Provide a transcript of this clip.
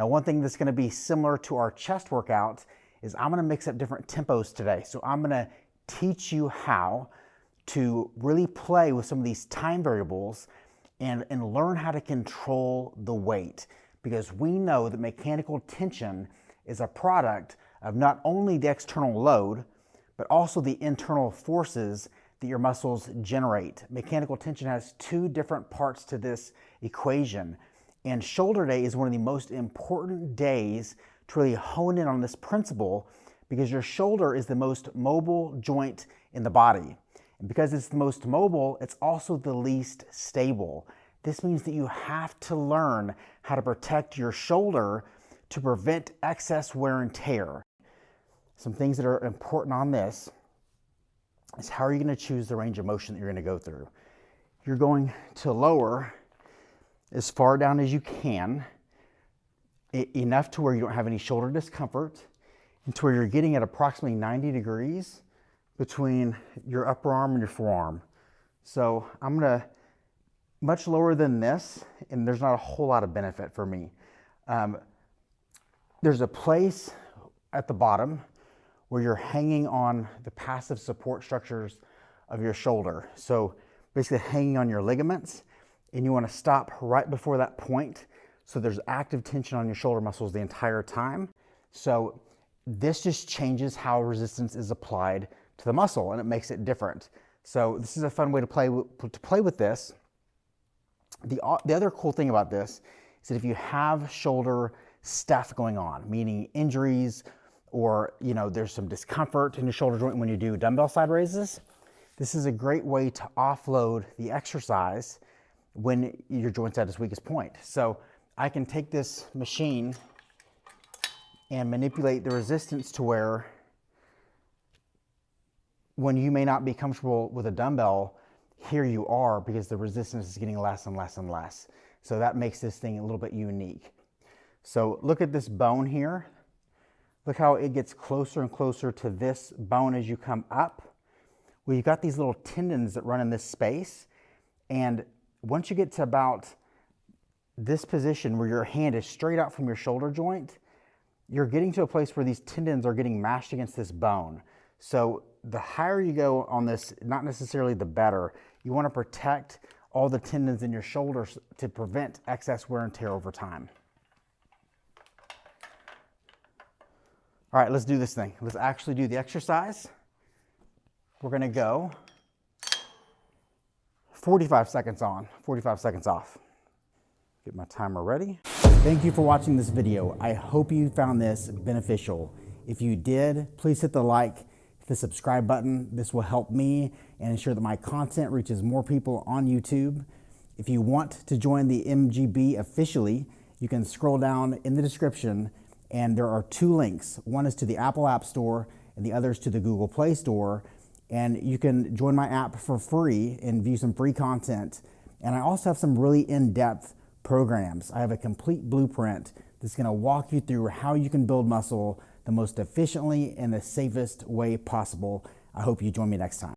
Now, one thing that's gonna be similar to our chest workout is I'm gonna mix up different tempos today. So I'm gonna teach you how to really play with some of these time variables and learn how to control the weight, because we know that mechanical tension is a product of not only the external load, but also the internal forces that your muscles generate. Mechanical tension has two different parts to this equation, and shoulder day is one of the most important days to really hone in on this principle, because your shoulder is the most mobile joint in the body. And because it's the most mobile, it's also the least stable. This means that you have to learn how to protect your shoulder to prevent excess wear and tear. Some things that are important on this is how are you going to choose the range of motion that you're going to go through. You're going to lower as far down as you can, enough to where you don't have any shoulder discomfort, and to where you're getting at approximately 90 degrees between your upper arm and your forearm. So I'm going to much lower than this, and there's not a whole lot of benefit for me. There's a place at the bottom where you're hanging on the passive support structures of your shoulder. So basically hanging on your ligaments, and you want to stop right before that point. So there's active tension on your shoulder muscles the entire time. So this just changes how resistance is applied to the muscle, and it makes it different. So this is a fun way to play with this. The other cool thing about this is that if you have shoulder stuff going on, meaning injuries, or there's some discomfort in your shoulder joint when you do dumbbell side raises, this is a great way to offload the exercise when your joint's at its weakest point. So I can take this machine and manipulate the resistance to where, when you may not be comfortable with a dumbbell, here you are, because the resistance is getting less and less and less. So that makes this thing a little bit unique. So look at this bone here. Look how it gets closer and closer to this bone as you come up. Well, you've got these little tendons that run in this space. And once you get to about this position where your hand is straight out from your shoulder joint, you're getting to a place where these tendons are getting mashed against this bone. So the higher you go on this, not necessarily the better. You want to protect all the tendons in your shoulders to prevent excess wear and tear over time. All right, let's do this thing. Let's actually do the exercise. We're going to go 45 seconds on, 45 seconds off. Get my timer ready. Thank you for watching this video. I hope you found this beneficial. If you did, please hit the like, the subscribe button. This will help me and ensure that my content reaches more people on YouTube. If you want to join the MGB officially, you can scroll down in the description, and there are two links. One is to the Apple App Store and the other is to the Google Play Store. And you can join my app for free and view some free content. And I also have some really in-depth programs. I have a complete blueprint that's going to walk you through how you can build muscle the most efficiently and the safest way possible. I hope you join me next time.